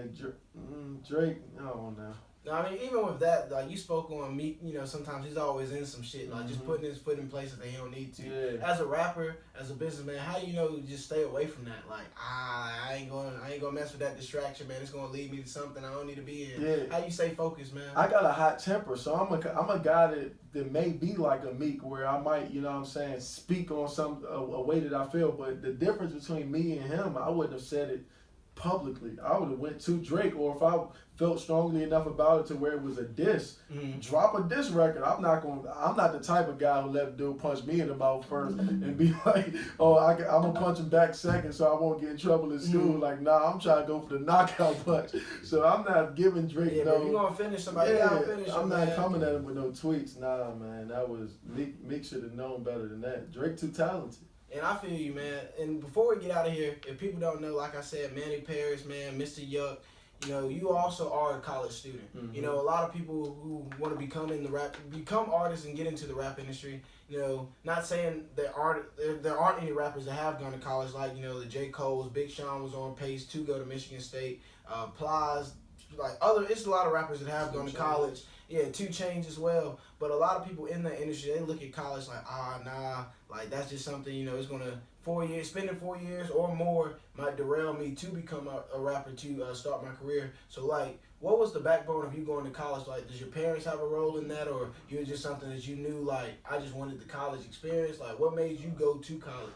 Drake, I don't know. I mean, even with that, like you spoke on Meek, sometimes he's always in some shit, like just putting his foot in places that he don't need to. As a rapper, as a businessman, how do you just stay away from that? Like, I ain't gonna mess with that distraction, man. It's gonna lead me to something I don't need to be in. How you stay focused, man? I got a hot temper, so I'm a guy that may be like a Meek, where I might, speak on a way that I feel. But the difference between me and him, I wouldn't have said it publicly. I would have went to Drake, or if I felt strongly enough about it to where it was a diss, drop a diss record. I'm not the type of guy who let a dude punch me in the mouth first and be like, oh, I'm gonna punch him back second so I won't get in trouble in school. Like, nah, I'm trying to go for the knockout punch. So I'm not giving Drake no. If you gonna finish somebody, you gotta finish him. I'm not coming at him with no tweets. Nah, man, that was Meek should have known better than that. Drake too talented. And I feel you, man. And before we get out of here, if people don't know, like I said, Manny Paris, man, Mr. Yuck, you also are a college student. A lot of people who want to become artists and get into the rap industry. Not saying there aren't any rappers that have gone to college, like the J. Cole's, Big Sean was on pace to go to Michigan State, Plies, it's a lot of rappers that have gone to college. Yeah, 2 Chainz as well. But a lot of people in the industry, they look at college like, nah, like that's just something, it's gonna 4 years, spending 4 years or more might derail me to become a rapper to start my career. So like, what was the backbone of you going to college? Like, does your parents have a role in that, or you was just something that you knew, like, I just wanted the college experience? Like, what made you go to college?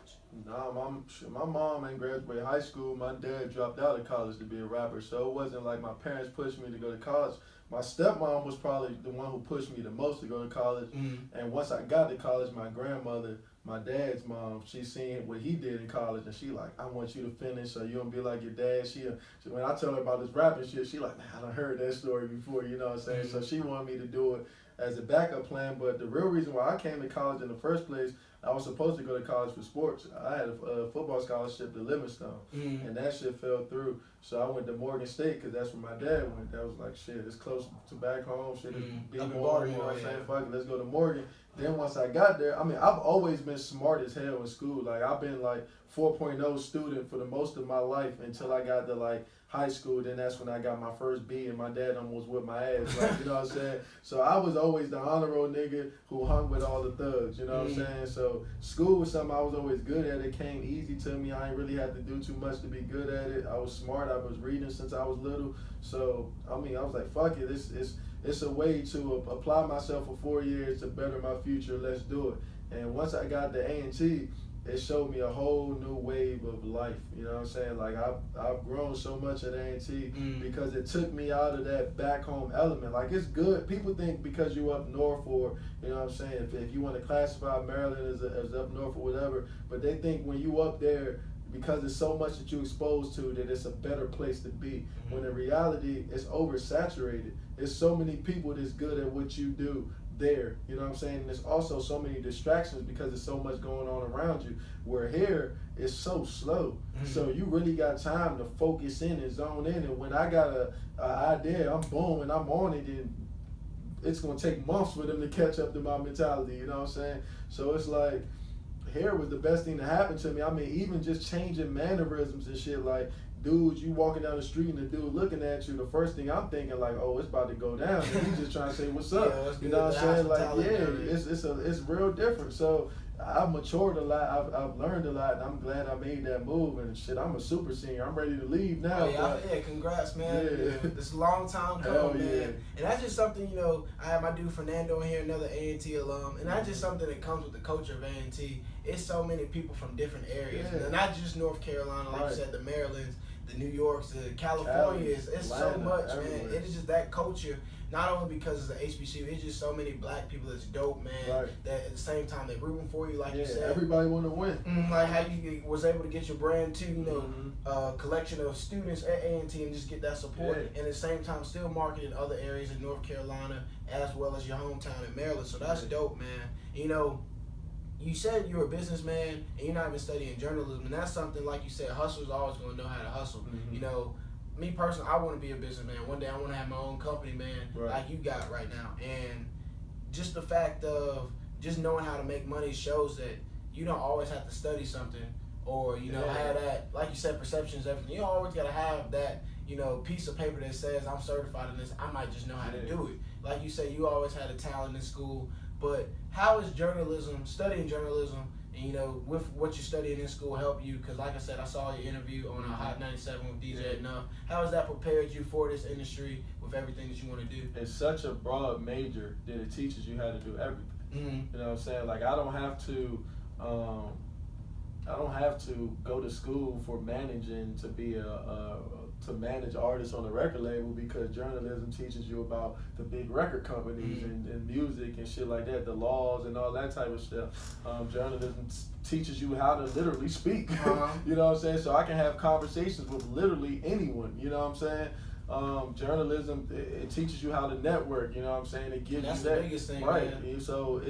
Nah, my mom ain't graduated high school. My dad dropped out of college to be a rapper, so it wasn't like my parents pushed me to go to college. My stepmom was probably the one who pushed me the most to go to college. Mm-hmm. And once I got to college, my grandmother, my dad's mom, she seen what he did in college, and she like, I want you to finish so you don't be like your dad. She when I tell her about this rapping shit, she like, man, I done heard that story before, you know what I'm saying? Mm-hmm. So she wanted me to do it as a backup plan. But the real reason why I came to college in the first place, I was supposed to go to college for sports. I had a football scholarship to Livingstone, Mm-hmm. and that shit fell through. So I went to Morgan State because that's where my dad went. That was like, shit, it's close to back home. Shit, it's big Up in Morgan, you know Baltimore, what I'm saying? yeah. Fuck it, let's go to Morgan. Then once I got there, I mean, I've always been smart as hell in school. Like, I've been like 4.0 student for the most of my life until I got to like high school. Then that's when I got my first B, and my dad almost whipped my ass. Like, you know what I'm saying? So I was always the honor roll nigga who hung with all the thugs. You know what I'm saying? So school was something I was always good at. It came easy to me. I ain't really had to do too much to be good at it. I was smart. I was reading since I was little. So I mean, I was like, fuck it. It's a way to apply myself for 4 years to better my future. Let's do it. And once I got to A&T, it showed me a whole new wave of life. You know what I'm saying? Like, I've grown so much at A&T because it took me out of that back home element. Like, it's good. People think because you up north, or, you know what I'm saying, if you want to classify Maryland as up north or whatever, but they think when you up there, because it's so much that you're exposed to, that it's a better place to be. When in reality, it's oversaturated. There's so many people that's good at what you do there, you know what I'm saying? And there's also so many distractions because there's so much going on around you. Where here, it's so slow. So you really got time to focus in and zone in. And when I got a idea, I'm boom and I'm on it, and it's gonna take months for them to catch up to my mentality, you know what I'm saying? So it's like, here was the best thing to happen to me. I mean, even just changing mannerisms and shit, like, dudes, you walking down the street and the dude looking at you, the first thing I'm thinking, like, oh, it's about to go down. And he's just trying to say, what's up? Yeah, you know what I'm saying? Like, hospitality. it's real different. So I've matured a lot. I've learned a lot, and I'm glad I made that move. And shit, I'm a super senior. I'm ready to leave now. Yeah, congrats, man. Yeah. It's a long time Hell coming, man. yeah. And that's just something, you know, I have my dude Fernando in here, another A&T alum, and that's just something that comes with the culture of A&T. It's so many people from different areas, Yeah. and not just North Carolina, like Right. you said, the Marylands, the New Yorks, the Californias. It's so Atlanta, much, everywhere. man. It is just that culture. Not only because it's an HBCU, it's just so many black people that's dope, man. Right. That at the same time they're rooting for you, like you said. Everybody want to win. Like how you was able to get your brand too, you know, collection of students at A&T and just get that support, and at the same time still market in other areas in North Carolina as well as your hometown in Maryland. So that's dope, man. You know, you said you're a businessman and you're not even studying journalism, and that's something, like you said, hustlers always going to know how to hustle. You know, me personally, I want to be a businessman. One day I want to have my own company, man, like you got right now. And just the fact of just knowing how to make money shows that you don't always have to study something, or, you know, have that, like you said, perception is everything. You don't always got to have that, you know, piece of paper that says I'm certified in this. I might just know how to do it. Like you said, you always had a talent in school. But how is studying journalism, and, you know, with what you're studying in school help you? Because like I said, I saw your interview on Hot 97 with DJ Enough. How has that prepared you for this industry with everything that you want to do? It's such a broad major that it teaches you how to do everything. You know what I'm saying? Like, I don't have to go to school for managing to be to manage artists on a record label, because journalism teaches you about the big record companies and music and shit like that, the laws and all that type of stuff. Journalism teaches you how to literally speak. You know what I'm saying? So I can have conversations with literally anyone. You know what I'm saying? Journalism, it teaches you how to network. You know what I'm saying? It gives that's you the that, biggest thing, right? Man. So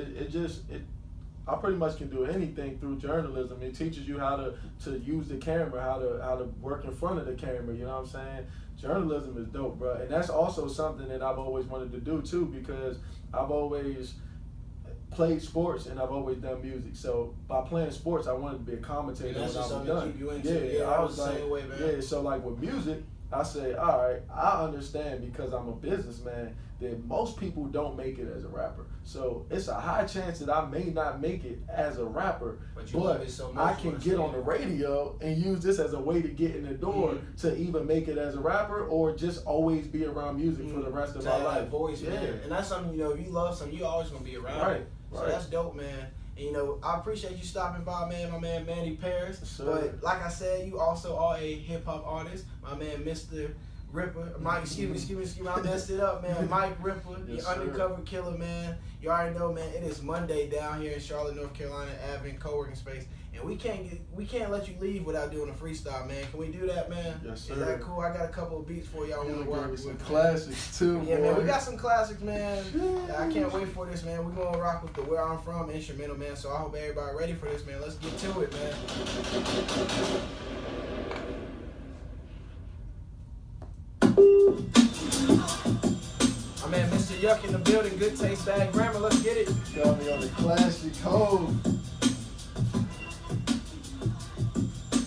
I pretty much can do anything through journalism. It teaches you how to use the camera, how to work in front of the camera, you know what I'm saying? Journalism is dope, bro. And that's also something that I've always wanted to do too, because I've always played sports and I've always done music. So by playing sports, I wanted to be a commentator when I was done. Keep you into. I was the same way, man. Yeah, so like with music, I say, all right, I understand because I'm a businessman that most people don't make it as a rapper. So it's a high chance that I may not make it as a rapper, but so much I can get on the radio and use this as a way to get in the door to either make it as a rapper or just always be around music for the rest of my life. Voice, man. And that's something, if you love something, you always gonna be around. Right. So that's dope, man. And, I appreciate you stopping by, man. My man Manny Paris. But like I said, you also are a hip hop artist. My man, Mr. Ripper, Mike, excuse me, I messed it up, man. Mike Ripper, the undercover killer, man. You already know, man. It is Monday down here in Charlotte, North Carolina, Advent co-working space, and we can't let you leave without doing a freestyle, man. Can we do that, man? Yes, sir. Is that cool? I got a couple of beats for y'all. Want to work with some classics too. Yeah, man. We got some classics, man. I can't wait for this, man. We're gonna rock with the Where I'm From instrumental, man. So I hope everybody ready for this, man. Let's get to it, man. My man, Mr. Yuck in the building. Good taste, bad grammar. Let's get it. Got me on the classic code.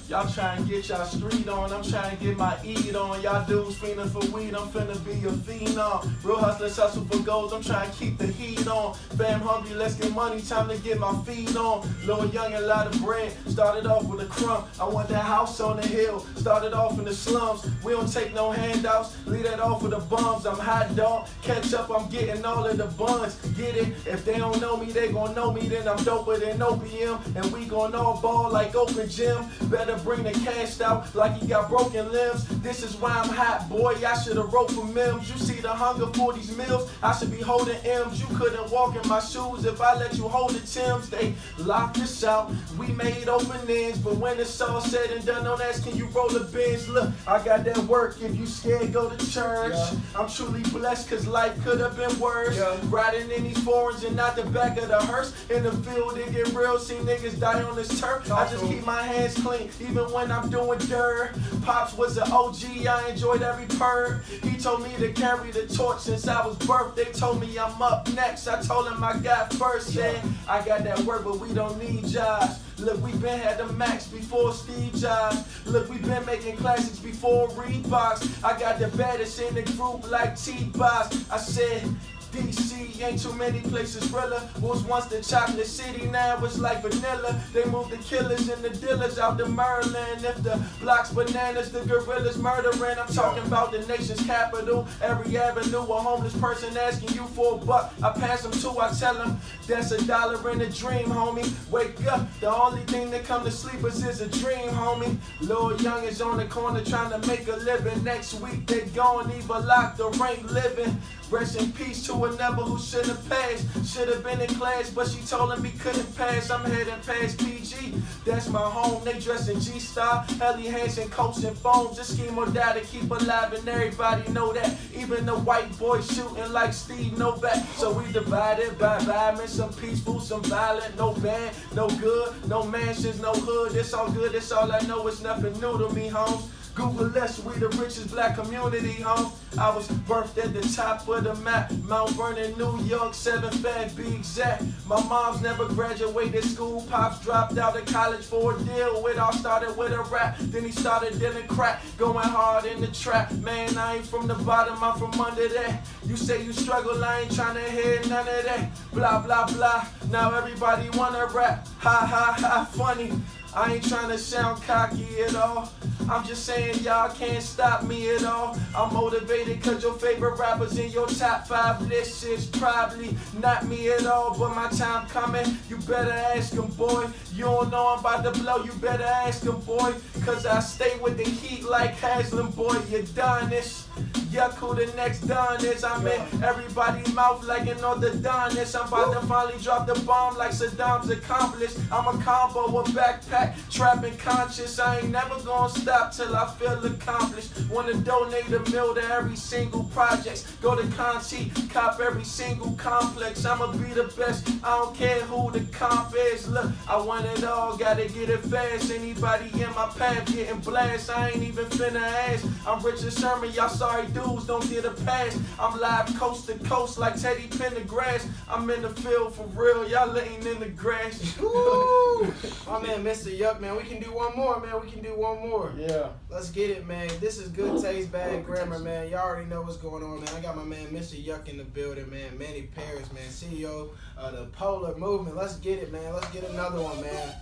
Y'all trying to get y'all street on, I'm trying to get my eat on. Y'all dudes fiending for weed, I'm finna be a phenom. Real hustlers hustle for goals, I'm trying to keep the heat on. Fam hungry, let's get money, time to get my feet on. Little young and a lot of bread, started off with a crumb. I want that house on the hill, started off in the slums. We don't take no handouts, leave that off for the bums. I'm hot dog, catch up, I'm getting all of the buns. Get it? If they don't know me, they gon' know me, then I'm doper than OPM. And we gon' all ball like open gym. Better bring the cash out like he got broken limbs. This is why I'm hot, boy. I should've wrote for Mims. You see the hunger for these meals, I should be holding M's. You couldn't walk in my shoes if I let you hold the Timbs. They locked us out, we made openings, but when it's all said and done, don't ask, can you roll a Benz? Look, I got that work. If you scared, go to church. I'm truly blessed cause life could have been worse. Riding in these foreigns and not the back of the hearse. In the field it get real, see niggas die on this turf. I just keep my hands clean even when I'm doing dirt. Pops was an OG, I enjoyed every purr. He told me to carry the torch since I was birthed. They told me I'm up next, I told him I got first. Said I got that work but we don't need jobs. Look, we been had the max before Steve Jobs. Look, we been making classics before Reeboks. I got the baddest in the group like T-Boss. I said DC ain't too many places realer. Was once the chocolate city, now it's like vanilla. They moved the killers and the dealers out to Maryland. If the block's bananas, the gorillas murdering. I'm talking about the nation's capital. Every avenue, a homeless person asking you for a buck. I pass them to, I tell them that's $1 in a dream, homie. Wake up, the only thing that come to sleepers is a dream, homie. Lil Young is on the corner trying to make a living. Next week they gone, either locked or ain't living. Rest in peace to a number who should've passed. Should've been in class, but she told him he couldn't pass. I'm heading past PG, that's my home. They dress in G-Star, Helly Hansen, coats and phones. This scheme or die to keep alive, and everybody know that. Even the white boy shooting like Steve Novak. So we divided by violence, some peaceful, some violent. No band, no good, no mansions, no hood. It's all good, it's all I know, it's nothing new to me, homes. Google us, we the richest black community, home. I was birthed at the top of the map, Mount Vernon, New York, 7-5, be exact. My mom's never graduated school, Pops dropped out of college for a deal. It all started with a rap, then he started dealing crack, going hard in the trap. Man, I ain't from the bottom, I'm from under that. You say you struggle, I ain't tryna hear none of that. Blah, blah, blah, now everybody wanna rap. Ha, ha, ha, funny. I ain't trying to sound cocky at all. I'm just saying y'all can't stop me at all. I'm motivated cause your favorite rappers in your top 5 list is probably not me at all. But my time coming, you better ask him, boy. You don't know I'm about to blow, you better ask him, boy. Cause I stay with the heat like Haslam, boy. You done this. Yuck, who the next Don is? I'm in everybody's mouth like an orthodontist. I'm about to finally drop the bomb like Saddam's accomplice. I'm a combo, a backpack, trapping conscious. I ain't never gonna stop till I feel accomplished. Wanna donate $1 million to every single project. Go to Conti, cop every single complex. I'ma be the best, I don't care who the comp is. Look, I want it all, gotta get it fast. Anybody in my path getting blast, I ain't even finna ask. I'm Richard Sherman, y'all sorry, dude. dudes don't get a pass. I'm live coast to coast like Teddy Pendergrass. I'm in the field for real, y'all laying in the grass. Woo! My man, Mr. Yuck, man. We can do one more, man. We can do one more. Yeah. Let's get it, man. This is good taste, bad grammar, man. Y'all already know what's going on, man. I got my man, Mr. Yuck, in the building, man. Manny Paris, man. CEO of the Polar Movement. Let's get it, man. Let's get another one, man.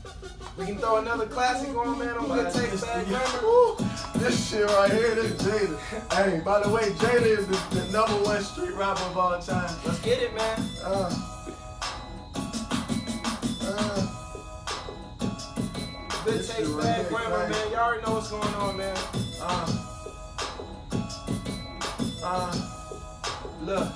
We can throw another classic on, man, on good taste, bad grammar. This shit right here, this Jada. Hey, by the way, Jada is the #1 street rapper of all time. Let's get it, man. Good taste, bad grammar, man. Y'all already know what's going on, man. Look.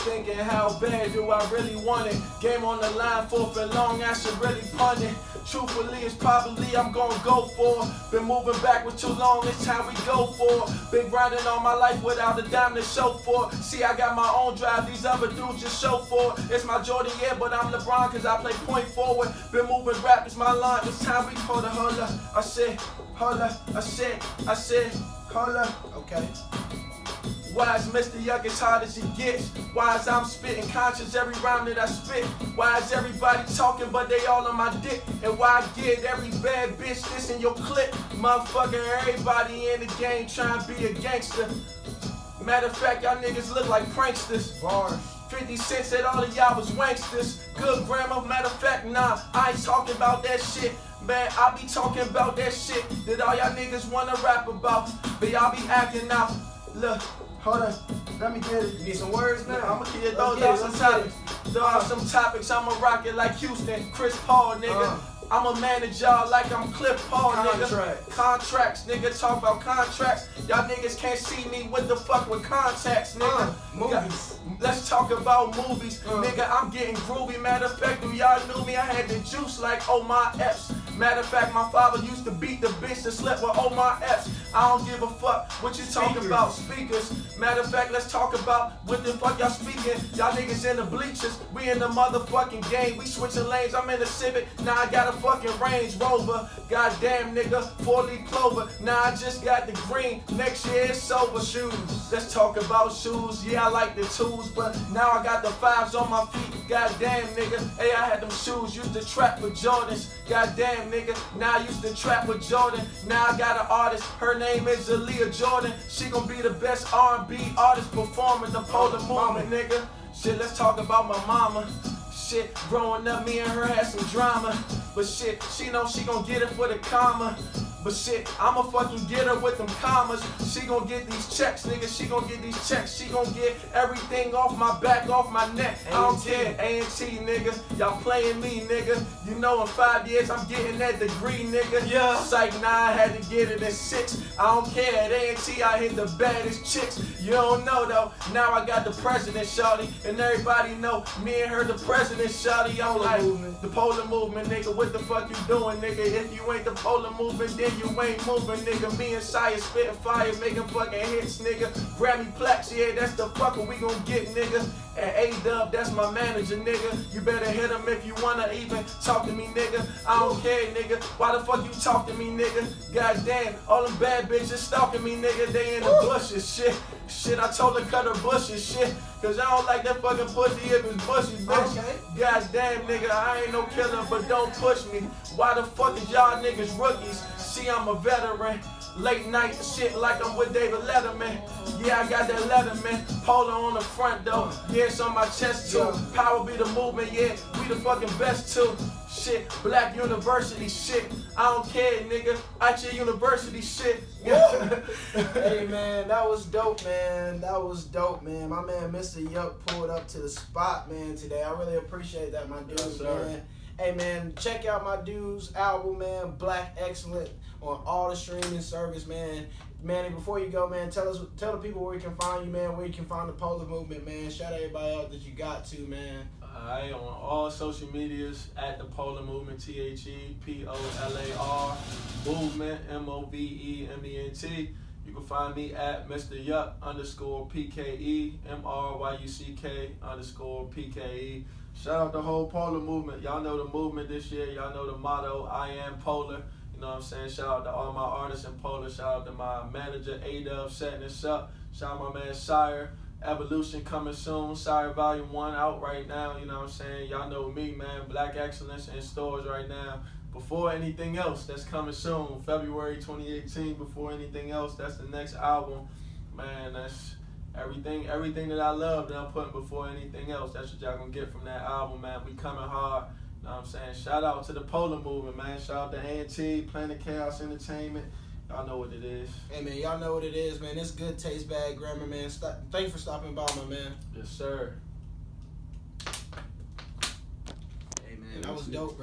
Thinking how bad do I really want it? Game on the line, 4th and long, I should really punt it. Truthfully, it's probably I'm gonna go for. Been moving backwards too long, it's time we go for. Been grinding all my life without a dime to show for. See, I got my own drive, these other dudes just show for. It's my Jordan, yeah, but I'm LeBron cause I play point forward. Been moving rap, it's my line, it's time we call the holla. I said, holla, I said, holla. Okay. Why is Mr. Yuck as hard as he gets? Why is I'm spitting conscious every rhyme that I spit? Why is everybody talking but they all on my dick? And why I get every bad bitch this in your clip? Motherfucker, everybody in the game trying to be a gangster. Matter of fact, y'all niggas look like pranksters. Bars. 50 Cent said all of y'all was wanksters. Good grammar, matter of fact, nah, I ain't talking about that shit. Man, I be talking about that shit that all y'all niggas wanna rap about. But y'all be acting out. Look. Hold on, let me get it. You need some words now? I'ma keep those out some topics. Throw out some topics, I'ma rock it like Houston, Chris Paul, nigga. I'ma manage y'all like I'm Cliff Paul, nigga. Contracts, nigga, talk about contracts. Y'all niggas can't see me, what the fuck with contacts, nigga. Movies. Let's talk about movies, nigga. I'm getting groovy. Matter of fact, if y'all knew me, I had the juice like oh my F's. Matter of fact, my father used to beat the bitch that slept with oh my F's. I don't give a fuck what you talking about, speakers. Matter of fact, let's talk about what the fuck y'all speaking. Y'all niggas in the bleachers, we in the motherfucking game. We switching lanes, I'm in the Civic, now I got a fucking Range Rover. Goddamn nigga, 4-leaf clover. Now I just got the green, next year it's sober. Shoes, let's talk about shoes. Yeah, I like the twos, but now I got the 5s on my feet. Goddamn nigga, hey, I had them shoes, used to trap with Jordans. Goddamn nigga, now I used to trap with Jordan. Now I got an artist, her name is Aaliyah Jordan. She gon' be the best R&B artist performing the Polar Movement, nigga. Shit, let's talk about my mama. Shit, growing up, me and her had some drama. But shit, she know she gon' get it for the comma. But shit, I'ma fucking get her with them commas. She gon' get these checks, nigga. She gon' get these checks. She gon' get everything off my back, off my neck. I don't care, A&T, nigga. Y'all playing me, nigga. You know in 5 years I'm getting that degree, nigga. Yeah. Psych, now I had to get it in 6. I don't care, at A&T I hit the baddest chicks. You don't know though, now I got the president, shawty. And everybody know, me and her the president, shawty. I'm like, the Polar Movement, nigga. What the fuck you doing, nigga? If you ain't the Polar Movement, then you ain't moving, nigga. Me and Sire spitting fire, making fucking hits, nigga. Grammy plaques, yeah, that's the fucker we gon' get, nigga. And A-Dub, that's my manager, nigga. You better hit him if you wanna even talk to me, nigga. I don't care, nigga. Why the fuck you talk to me, nigga? Goddamn, all them bad bitches stalking me, nigga. They in the bushes, shit. I told her cut her bushes, shit. Cause I don't like that fucking pussy if it's bushy, bitch. Okay. Goddamn, nigga, I ain't no killer, but don't push me. Why the fuck is y'all niggas rookies? See, I'm a veteran. Late night shit like I'm with David Letterman. Yeah, I got that Letterman. Polo on the front though. Yeah, it's on my chest too. Power be the movement, yeah. We the fucking best too. Shit, Black University shit. I don't care, nigga. At your university shit. Hey man, that was dope, man. That was dope, man. My man Mr. Yuck pulled up to the spot, man, today. I really appreciate that, my dude, Yes, man. Hey man, check out my dude's album, man, Black Excellent, on all the streaming service, man. Manny, before you go, man, tell the people where you can find you, man, where you can find the Polar Movement, man. Shout everybody out that you got to, man. I on all social medias at the Polar Movement, ThePolar Movement, MOVEMENT. You can find me at Mr. Yuck _PKE, MRYUCK _PKE. Shout out the whole Polar Movement. Y'all know the movement this year. Y'all know the motto, I am Polar. You know what I'm saying? Shout out to all my artists in Poland. Shout out to my manager, A-Dub, setting this up. Shout out my man, Sire. Evolution coming soon. Sire Volume 1 out right now, you know what I'm saying? Y'all know me, man. Black Excellence in stores right now. Before anything else, that's coming soon. February 2018, Before Anything Else, that's the next album. Man, that's everything that I love that I'm putting before anything else. That's what y'all gonna get from that album, man. We coming hard. You know what I'm saying? Shout out to the Polar Movement, man. Shout out to A&T, Planet Chaos Entertainment. Y'all know what it is. Hey, man, y'all know what it is, man. It's Good Taste, Bad Grammar, man. Thanks for stopping by, my man. Yes, sir. Hey, man, that was dope, bro.